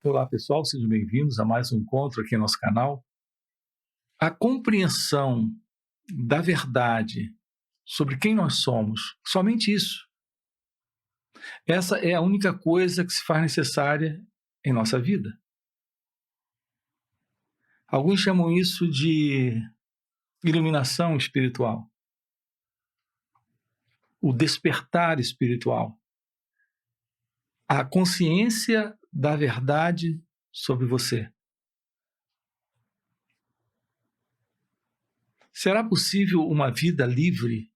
Olá, pessoal, sejam bem-vindos a mais um encontro aqui no nosso canal. A compreensão da verdade sobre quem nós somos, somente isso. Essa é a única coisa que se faz necessária em nossa vida. Alguns chamam isso de iluminação espiritual, o despertar espiritual, a consciência da verdade sobre você. Será possível uma vida livre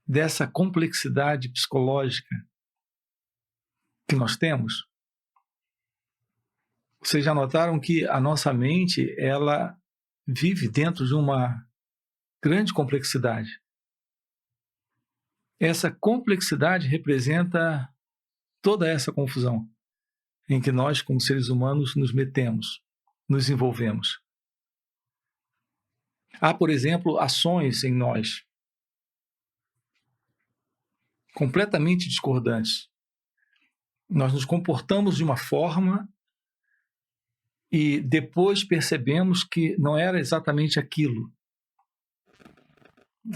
dessa complexidade psicológica que nós temos? Vocês já notaram que a nossa mente, ela vive dentro de uma grande complexidade. Essa complexidade representa toda essa confusão em que nós, como seres humanos, nos metemos, nos envolvemos. Há, por exemplo, ações em nós completamente discordantes. Nós nos comportamos de uma forma e depois percebemos que não era exatamente aquilo.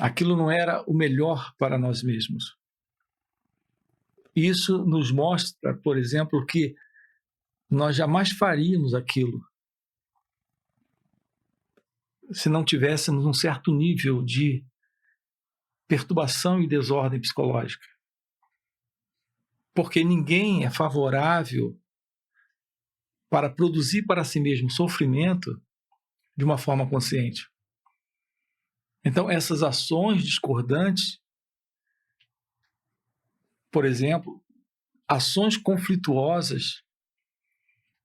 Aquilo não era o melhor para nós mesmos. Isso nos mostra, por exemplo, que nós jamais faríamos aquilo se não tivéssemos um certo nível de perturbação e desordem psicológica. Porque ninguém é favorável para produzir para si mesmo sofrimento de uma forma consciente. Então, essas ações discordantes, por exemplo, ações conflituosas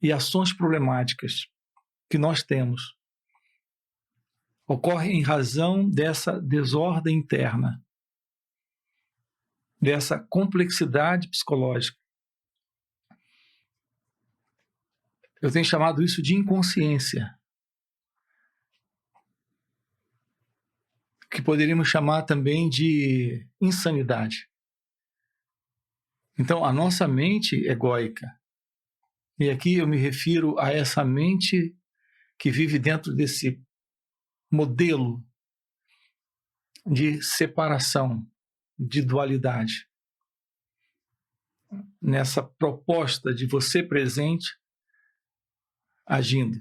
e ações problemáticas que nós temos, ocorrem em razão dessa desordem interna, dessa complexidade psicológica. Eu tenho chamado isso de inconsciência, que poderíamos chamar também de insanidade. Então, a nossa mente egóica, e aqui eu me refiro a essa mente que vive dentro desse modelo de separação, de dualidade, nessa proposta de você presente agindo,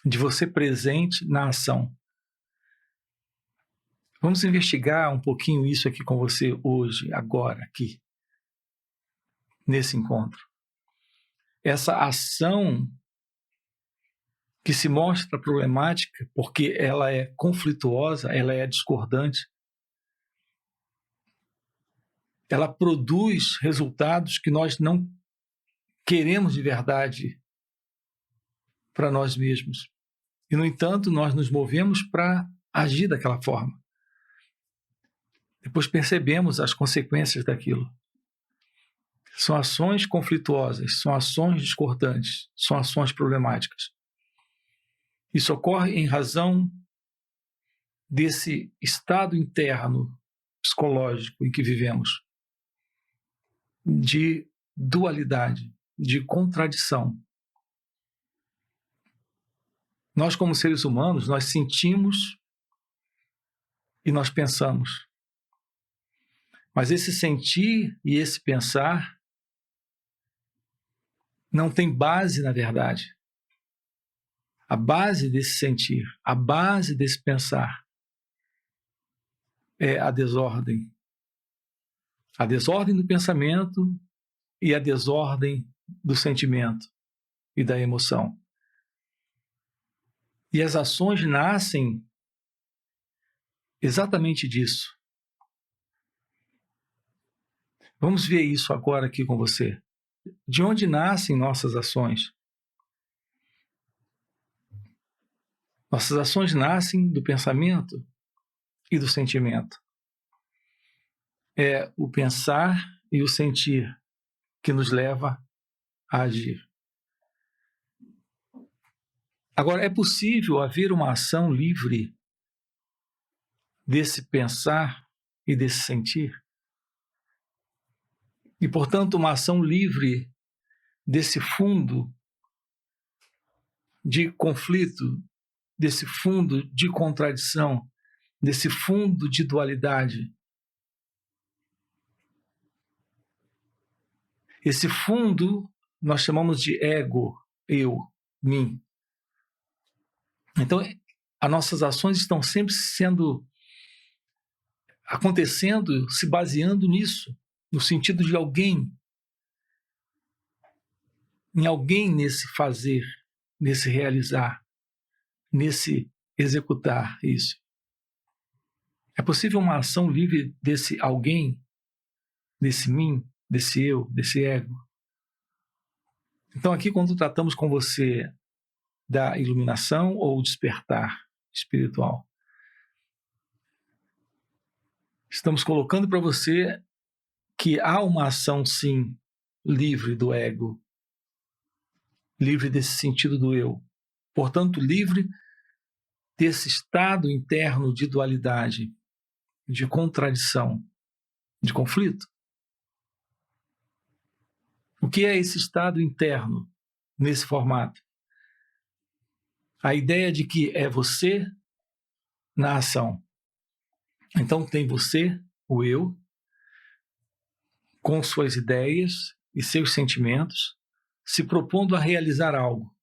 de você presente na ação. Vamos investigar um pouquinho isso aqui com você hoje, agora, aqui, nesse encontro. Essa ação que se mostra problemática porque ela é conflituosa, ela é discordante, ela produz resultados que nós não queremos de verdade para nós mesmos. E, no entanto, nós nos movemos para agir daquela forma. Depois percebemos as consequências daquilo. São ações conflituosas, são ações discordantes, são ações problemáticas. Isso ocorre em razão desse estado interno psicológico em que vivemos, de dualidade, de contradição. Nós, como seres humanos, nós sentimos e nós pensamos. Mas esse sentir e esse pensar não tem base na verdade. A base desse sentir, a base desse pensar é a desordem. A desordem do pensamento e a desordem do sentimento e da emoção. E as ações nascem exatamente disso. Vamos ver isso agora aqui com você. De onde nascem nossas ações? Nossas ações nascem do pensamento e do sentimento. É o pensar e o sentir que nos leva a agir. Agora, é possível haver uma ação livre desse pensar e desse sentir? E, portanto, uma ação livre desse fundo de conflito, desse fundo de contradição, desse fundo de dualidade. Esse fundo nós chamamos de ego, eu, mim. Então, as nossas ações estão sempre acontecendo, se baseando nisso, no sentido de alguém, em alguém nesse fazer, nesse realizar, nesse executar isso. É possível uma ação livre desse alguém, desse mim, desse eu, desse ego? Então, aqui, quando tratamos com você da iluminação ou despertar espiritual, estamos colocando para você que há uma ação, sim, livre do ego, livre desse sentido do eu, portanto, livre desse estado interno de dualidade, de contradição, de conflito. O que é esse estado interno nesse formato? A ideia de que é você na ação. Então tem você, o eu, com suas ideias e seus sentimentos, se propondo a realizar algo.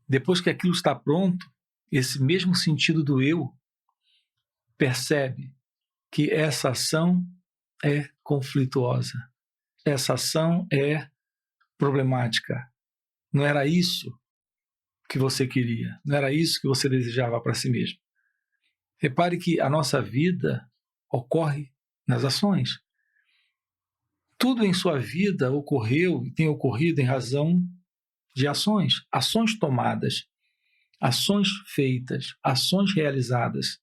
Depois que aquilo está pronto, esse mesmo sentido do eu percebe que essa ação é conflituosa, essa ação é problemática. Não era isso que você queria, não era isso que você desejava para si mesmo. Repare que a nossa vida ocorre nas ações. Tudo em sua vida ocorreu e tem ocorrido em razão de ações, ações tomadas, ações feitas, ações realizadas.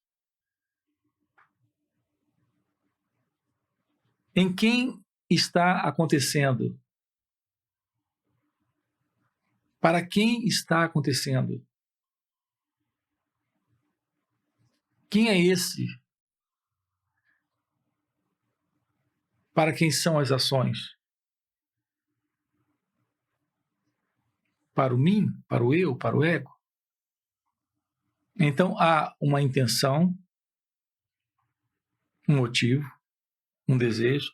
Em quem está acontecendo? Para quem está acontecendo? Quem é esse? Para quem são as ações? Para o mim? Para o eu? Para o ego? Então há uma intenção, um motivo, um desejo.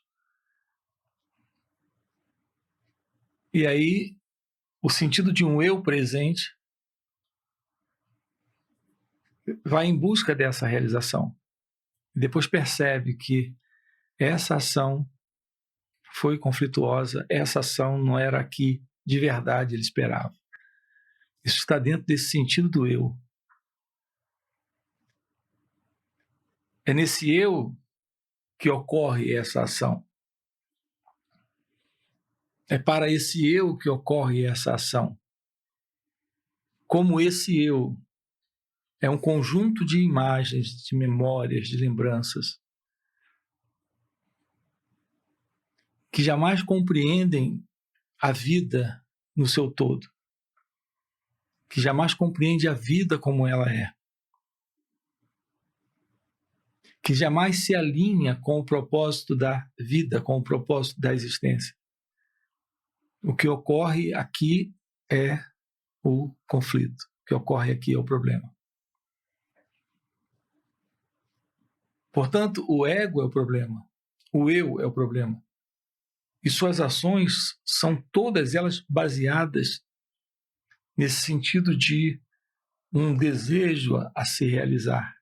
E aí o sentido de um eu presente vai em busca dessa realização. Depois percebe que essa ação foi conflituosa, essa ação não era a que de verdade ele esperava. Isso está dentro desse sentido do eu. É nesse eu que ocorre essa ação. É para esse eu que ocorre essa ação. Como esse eu é um conjunto de imagens, de memórias, de lembranças, que jamais compreendem a vida no seu todo, que jamais compreende a vida como ela é, que jamais se alinha com o propósito da vida, com o propósito da existência. O que ocorre aqui é o conflito, o que ocorre aqui é o problema. Portanto, o ego é o problema, o eu é o problema. E suas ações são todas elas baseadas nesse sentido de um desejo a se realizar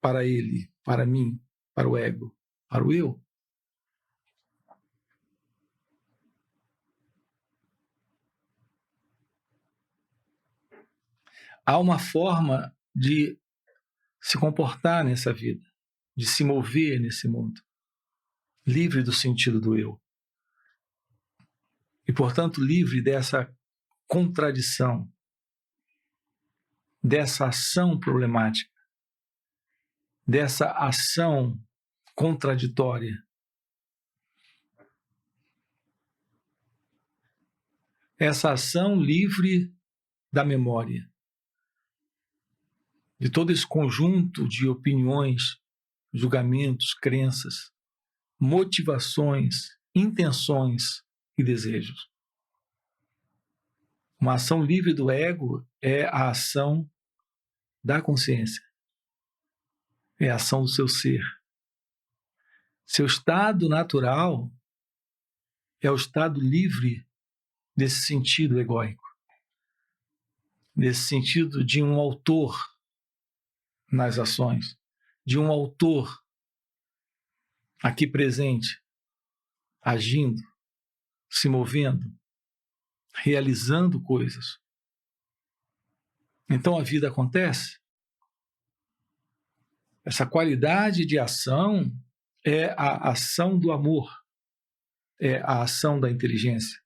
para ele, para mim, para o ego, para o eu. Há uma forma de se comportar nessa vida, de se mover nesse mundo, livre do sentido do eu. E, portanto, livre dessa contradição, dessa ação problemática, dessa ação contraditória. Essa ação livre da memória, de todo esse conjunto de opiniões, julgamentos, crenças, motivações intenções e desejos. Uma ação livre do ego é a ação da consciência, é a ação do seu ser. Seu estado natural é o estado livre desse sentido egóico, desse sentido de um autor nas ações, de um autor aqui presente, agindo, se movendo, realizando coisas. Então a vida acontece. Essa qualidade de ação é a ação do amor, é a ação da inteligência.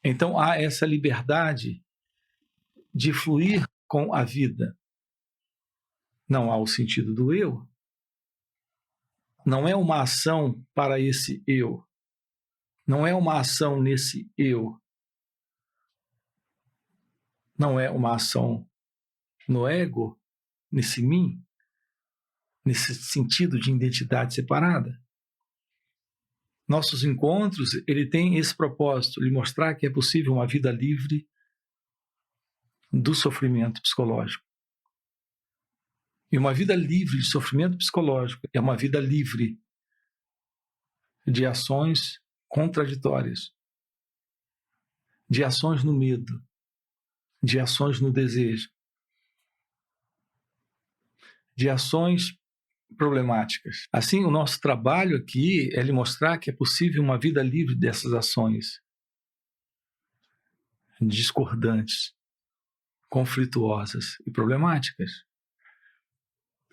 Então há essa liberdade de fluir com a vida. Não há o sentido do eu. Não é uma ação para esse eu. Não é uma ação nesse eu. Não é uma ação no ego, nesse mim, nesse sentido de identidade separada. Nossos encontros, ele tem esse propósito, lhe mostrar que é possível uma vida livre do sofrimento psicológico. E uma vida livre de sofrimento psicológico é uma vida livre de ações contraditórias, de ações no medo, de ações no desejo, de ações problemáticas. Assim, o nosso trabalho aqui é lhe mostrar que é possível uma vida livre dessas ações discordantes, conflituosas e problemáticas.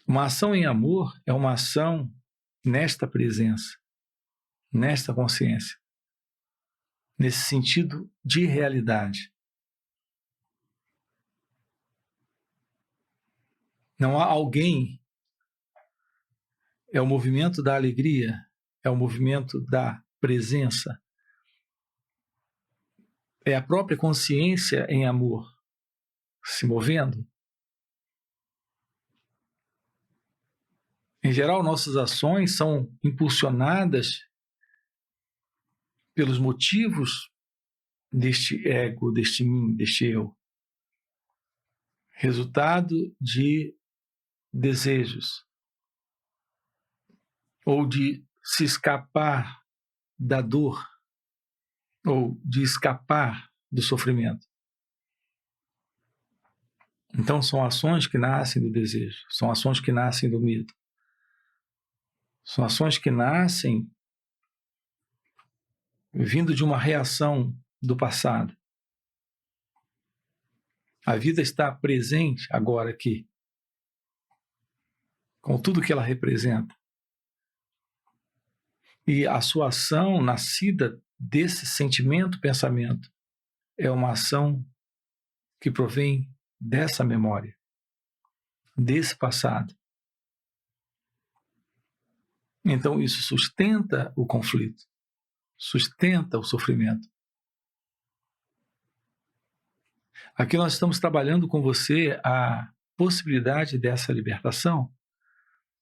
Uma ação em amor é uma ação nesta presença, nesta consciência, nesse sentido de realidade. Não há alguém, é o movimento da alegria, é o movimento da presença, é a própria consciência em amor se movendo. Em geral, nossas ações são impulsionadas pelos motivos deste ego, deste mim, deste eu. Resultado de desejos ou de se escapar da dor ou de escapar do sofrimento. Então, são ações que nascem do desejo, são ações que nascem do medo. São ações que nascem vindo de uma reação do passado. A vida está presente agora aqui, com tudo que ela representa. E a sua ação, nascida desse sentimento, pensamento, é uma ação que provém dessa memória, desse passado. Então, isso sustenta o conflito, sustenta o sofrimento. Aqui nós estamos trabalhando com você a possibilidade dessa libertação,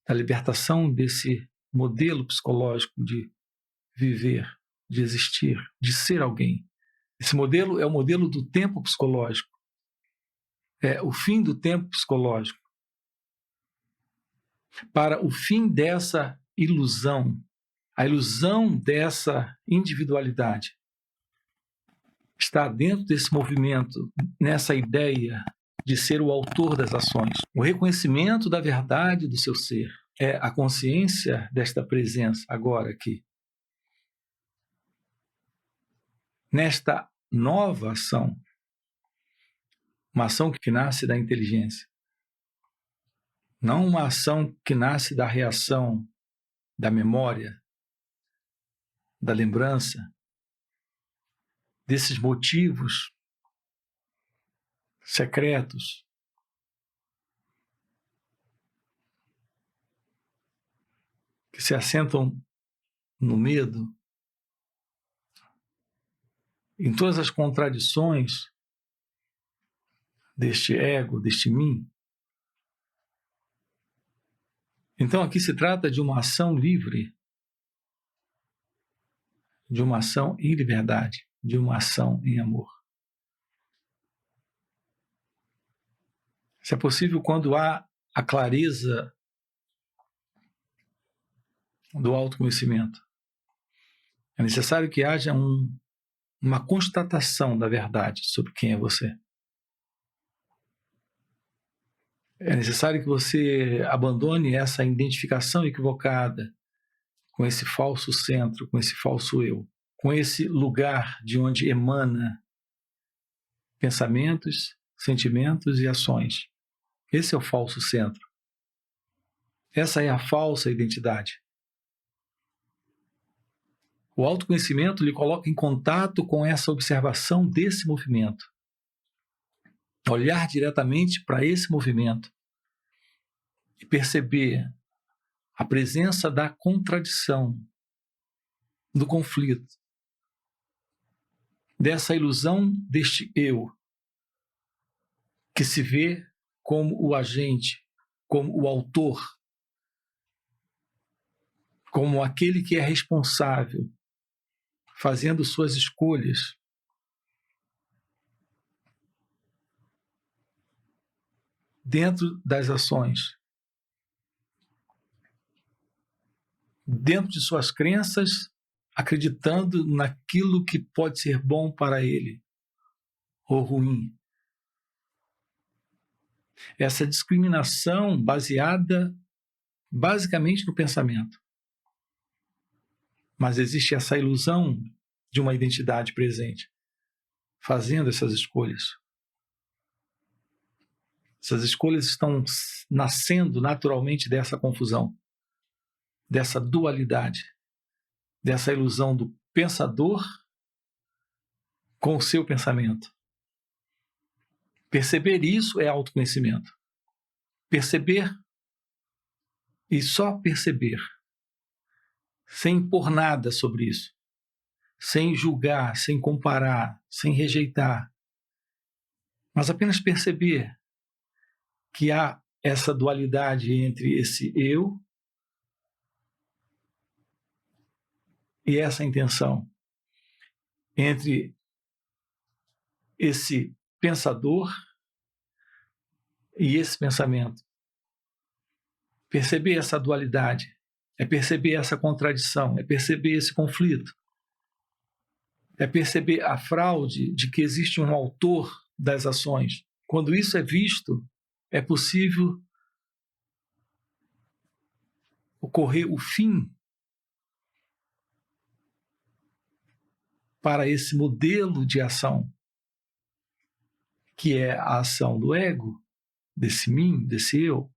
da libertação desse modelo psicológico de viver, de existir, de ser alguém. Esse modelo é o modelo do tempo psicológico, é o fim do tempo psicológico. Para o fim dessa ilusão, a ilusão dessa individualidade, está dentro desse movimento, nessa ideia de ser o autor das ações. O reconhecimento da verdade do seu ser é a consciência desta presença agora aqui. Nesta nova ação, uma ação que nasce da inteligência, não uma ação que nasce da reação, da memória, da lembrança, desses motivos secretos que se assentam no medo, em todas as contradições deste ego, deste mim. Então aqui se trata de uma ação livre de uma ação em liberdade, de uma ação em amor. Isso é possível quando há a clareza do autoconhecimento. É necessário que haja uma constatação da verdade sobre quem é você. É necessário que você abandone essa identificação equivocada com esse falso centro, com esse falso eu, com esse lugar de onde emana pensamentos, sentimentos e ações. Esse é o falso centro. Essa é a falsa identidade. O autoconhecimento lhe coloca em contato com essa observação desse movimento. Olhar diretamente para esse movimento e perceber a presença da contradição, do conflito, dessa ilusão deste eu, que se vê como o agente, como o autor, como aquele que é responsável, fazendo suas escolhas. Dentro das ações, dentro de suas crenças, acreditando naquilo que pode ser bom para ele ou ruim. Essa discriminação baseada basicamente no pensamento. Mas existe essa ilusão de uma identidade presente, fazendo essas escolhas. Essas escolhas estão nascendo naturalmente dessa confusão, dessa dualidade, dessa ilusão do pensador com o seu pensamento. Perceber isso é autoconhecimento. Perceber e só perceber, sem impor nada sobre isso, sem julgar, sem comparar, sem rejeitar, mas apenas perceber que há essa dualidade entre esse eu e essa intenção, entre esse pensador e esse pensamento. Perceber essa dualidade é perceber essa contradição, é perceber esse conflito, é perceber a fraude de que existe um autor das ações. Quando isso é visto, é possível ocorrer o fim para esse modelo de ação, que é a ação do ego, desse mim, desse eu.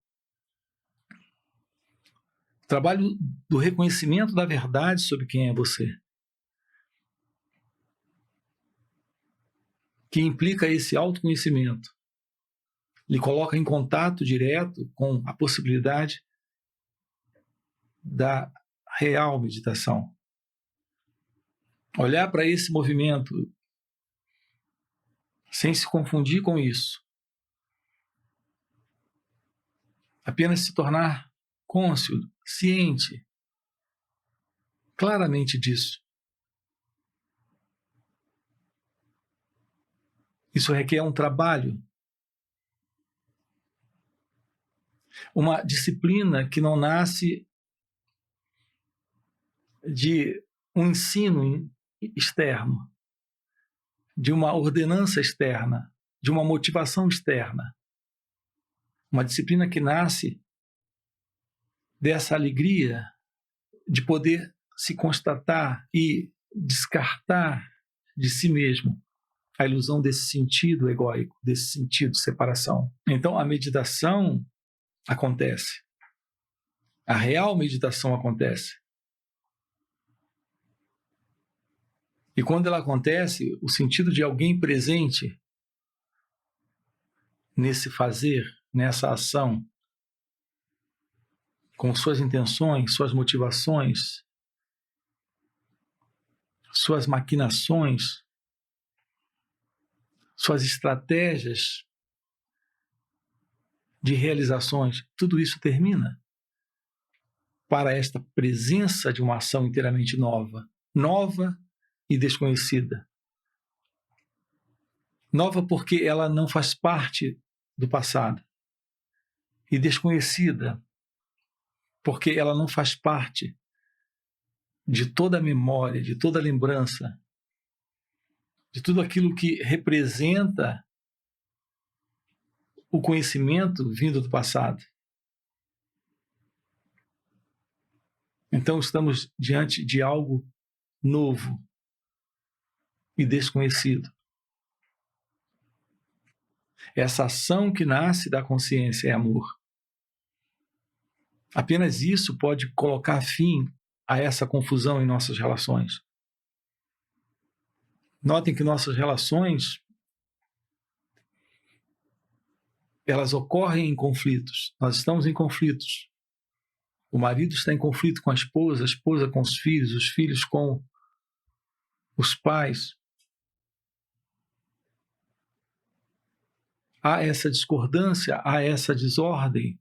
O trabalho do reconhecimento da verdade sobre quem é você, que implica esse autoconhecimento, lhe coloca em contato direto com a possibilidade da real meditação. Olhar para esse movimento sem se confundir com isso. Apenas se tornar cônscio, ciente, claramente disso. Isso requer um trabalho, uma disciplina que não nasce de um ensino externo, de uma ordenança externa, de uma motivação externa. Uma disciplina que nasce dessa alegria de poder se constatar e descartar de si mesmo a ilusão desse sentido egóico, desse sentido de separação. Então a meditação acontece. A real meditação acontece. E quando ela acontece, o sentido de alguém presente nesse fazer, nessa ação, com suas intenções, suas motivações, suas maquinações, suas estratégias de realizações, tudo isso termina para esta presença de uma ação inteiramente nova, nova e desconhecida. Nova porque ela não faz parte do passado. E desconhecida porque ela não faz parte de toda a memória, de toda a lembrança, de tudo aquilo que representa o conhecimento vindo do passado. Então estamos diante de algo novo e desconhecido. Essa ação que nasce da consciência é amor. Apenas isso pode colocar fim a essa confusão em nossas relações. Notem que nossas relações, elas ocorrem em conflitos. Nós estamos em conflitos. O marido está em conflito com a esposa com os filhos com os pais. Há essa discordância, há essa desordem,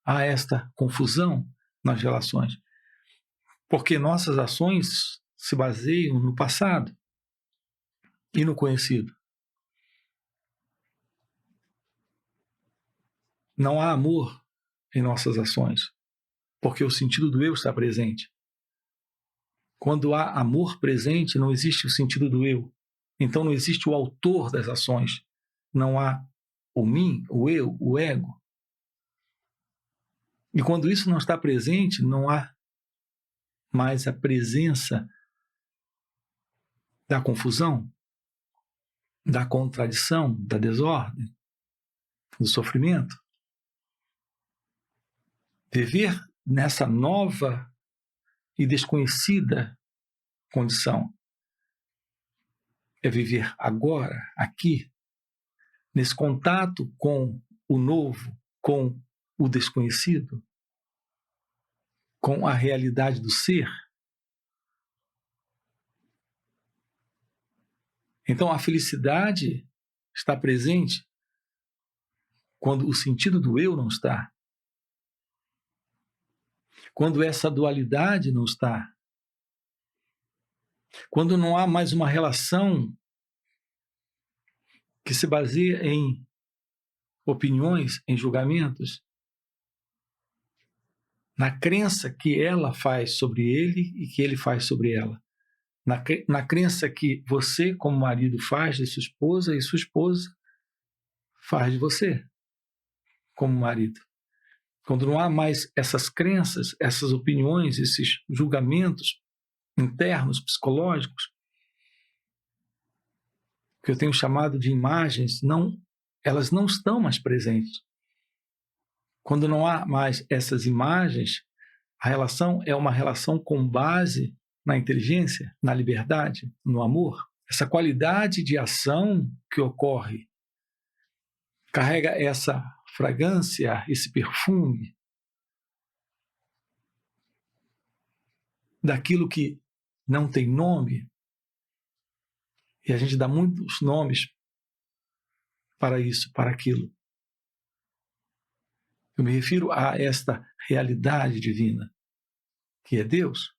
há esta confusão nas relações. Porque nossas ações se baseiam no passado e no conhecido. Não há amor em nossas ações, porque o sentido do eu está presente. Quando há amor presente, não existe o sentido do eu. Então não existe o autor das ações. Não há o mim, o eu, o ego. E quando isso não está presente, não há mais a presença da confusão, da contradição, da desordem, do sofrimento. Viver nessa nova e desconhecida condição é viver agora, aqui, nesse contato com o novo, com o desconhecido, com a realidade do ser. Então, a felicidade está presente quando o sentido do eu não está. Quando essa dualidade não está. Quando não há mais uma relação que se baseia em opiniões, em julgamentos, na crença que ela faz sobre ele e que ele faz sobre ela. Na crença que você, como marido, faz de sua esposa e sua esposa faz de você, como marido. Quando não há mais essas crenças, essas opiniões, esses julgamentos internos, psicológicos, que eu tenho chamado de imagens, elas não estão mais presentes. Quando não há mais essas imagens, a relação é uma relação com base na inteligência, na liberdade, no amor. Essa qualidade de ação que ocorre carrega essa fragrância, esse perfume daquilo que não tem nome, e a gente dá muitos nomes para isso, para aquilo. Eu me refiro a esta realidade divina, que é Deus.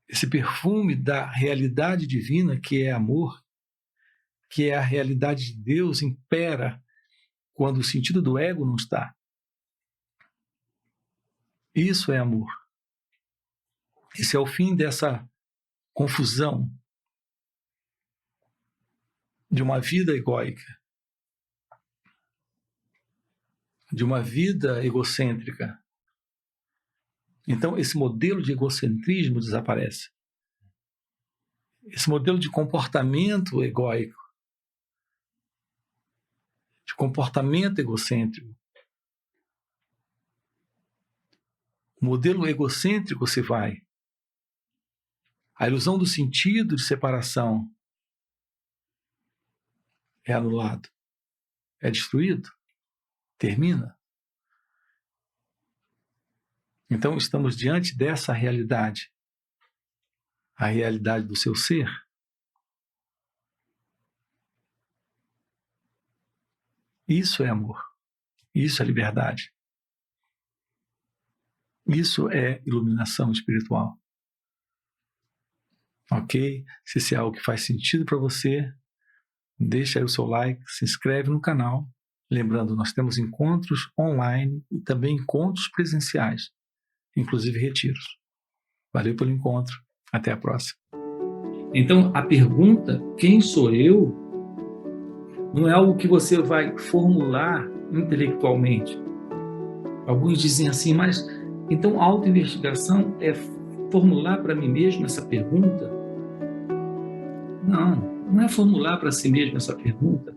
Esse perfume da realidade divina, que é amor, que é a realidade de Deus, impera quando o sentido do ego não está. Isso é amor. Esse é o fim dessa confusão de uma vida egóica, de uma vida egocêntrica. Então, esse modelo de egocentrismo desaparece. Esse modelo de comportamento egóico, de comportamento egocêntrico. O modelo egocêntrico se vai. A ilusão do sentido de separação é anulado, é destruído, termina. Então, estamos diante dessa realidade, a realidade do seu ser. Isso é amor, isso é liberdade. Isso é iluminação espiritual. Ok? Se isso é algo que faz sentido para você, deixa aí o seu like, se inscreve no canal. Lembrando, nós temos encontros online e também encontros presenciais, inclusive retiros. Valeu pelo encontro. Até a próxima. Então, a pergunta, quem sou eu, não é algo que você vai formular intelectualmente. Alguns dizem assim, mas então a autoinvestigação é formular para mim mesmo essa pergunta? Não, não é formular para si mesmo essa pergunta.